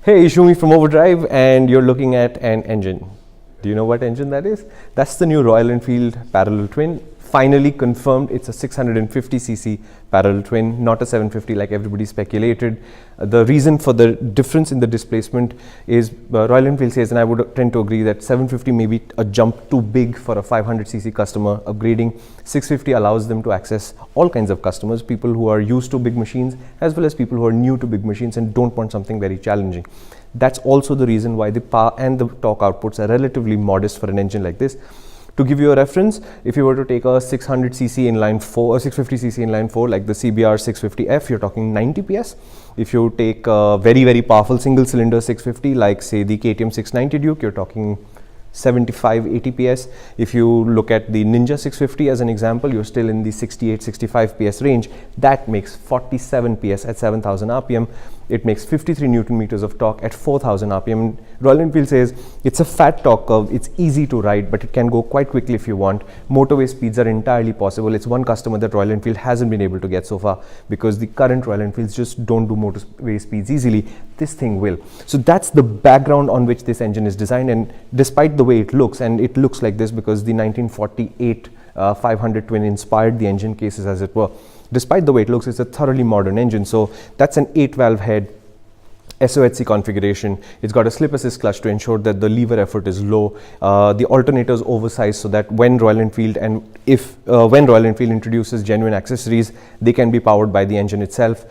Hey, Ishumi from Overdrive, and you're looking at an engine. Do you know what engine that is? That's the new Royal Enfield parallel twin. Finally confirmed, it's a 650cc parallel twin, not a 750 like everybody speculated. The reason for the difference in the displacement is Royal Enfield says, and I would tend to agree, that 750 may be a jump too big for a 500cc customer upgrading. 650 allows them to access all kinds of customers, people who are used to big machines as well as people who are new to big machines and don't want something very challenging. That's also the reason why the power and the torque outputs are relatively modest for an engine like this. To give you a reference, if you were to take a 600cc inline 4 or 650cc inline 4 like the CBR 650F, you're talking 90 PS. If you take a very, very powerful single cylinder 650 like say the KTM 690 Duke, you're talking 75-80 PS. If you look at the Ninja 650 as an example, you're still in the 68-65 PS range. That makes 47 PS at 7000 RPM. It makes 53 Newton meters of torque at 4000 RPM. Royal Enfield says it's a fat torque curve, it's easy to ride, but it can go quite quickly if you want. Motorway speeds are entirely possible. It's one customer that Royal Enfield hasn't been able to get so far because the current Royal Enfields just don't do motorway speeds easily. This thing will. So that's the background on which this engine is designed, and despite the way it looks, and it looks like this because the 1948 500 twin inspired the engine cases as it were. Despite the way it looks, it's a thoroughly modern engine. So that's an 8-valve head SOHC configuration. It's got a slip assist clutch to ensure that the lever effort is low. The alternator is oversized so that when Royal Enfield when Royal Enfield introduces genuine accessories, they can be powered by the engine itself.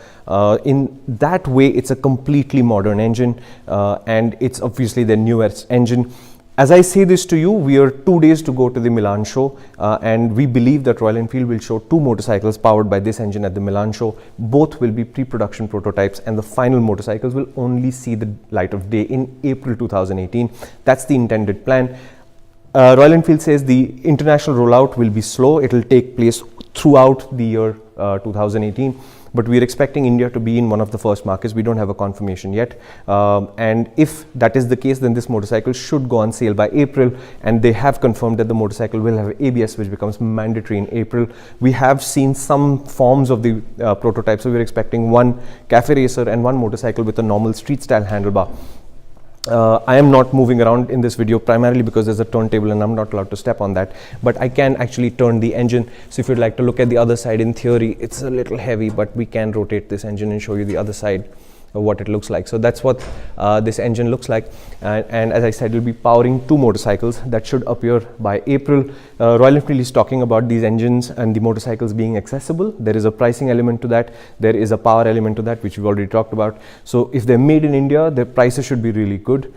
In that way, it's a completely modern engine, and it's obviously the newest engine. As I say this to you, we are 2 days to go to the Milan show, and we believe that Royal Enfield will show 2 motorcycles powered by this engine at the Milan show. Both will be pre-production prototypes, and the final motorcycles will only see the light of day in April 2018. That's the intended plan. Royal Enfield says the international rollout will be slow. It will take place throughout the year 2018. But we are expecting India to be in one of the first markets. We don't have a confirmation yet. And if that is the case, then this motorcycle should go on sale by April. And they have confirmed that the motorcycle will have ABS, which becomes mandatory in April. We have seen some forms of the prototype. So we're expecting one cafe racer and one motorcycle with a normal street style handlebar. I am not moving around in this video primarily because there's a turntable and I'm not allowed to step on that, but I can actually turn the engine. So if you'd like to look at the other side, in theory it's a little heavy, but we can rotate this engine and show you the other side of what it looks like. So that's what this engine looks like, and as I said, we'll be powering 2 motorcycles that should appear by April. Royal Enfield is talking about these engines and the motorcycles being accessible. There is a pricing element to that, there is a power element to that, which we've already talked about. So if they're made in India, their prices should be really good.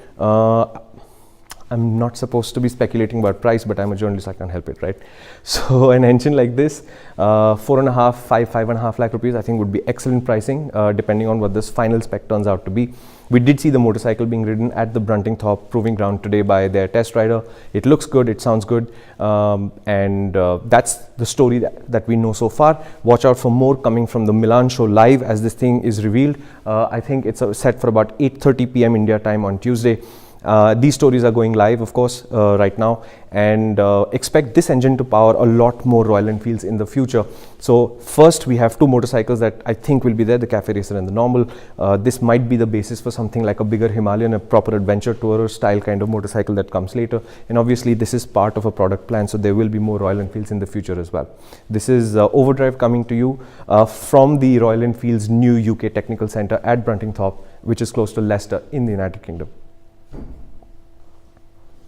I'm not supposed to be speculating about price, but I'm a journalist, I can't help it, right? So an engine like this, 5.5 lakh rupees, I think would be excellent pricing, depending on what this final spec turns out to be. We did see the motorcycle being ridden at the Bruntingthorpe Proving Ground today by their test rider. It looks good, it sounds good, and that's the story that we know so far. Watch out for more coming from the Milan show live as this thing is revealed. I think it's set for about 8:30 p.m. India time on Tuesday. These stories are going live, of course, right now, and expect this engine to power a lot more Royal Enfields in the future. So first we have 2 motorcycles that I think will be there, the Cafe Racer and the normal. This might be the basis for something like a bigger Himalayan, a proper adventure tourer style kind of motorcycle that comes later. And obviously this is part of a product plan, so there will be more Royal Enfields in the future as well. This is Overdrive coming to you from the Royal Enfield's new UK Technical Centre at Bruntingthorpe, which is close to Leicester in the United Kingdom.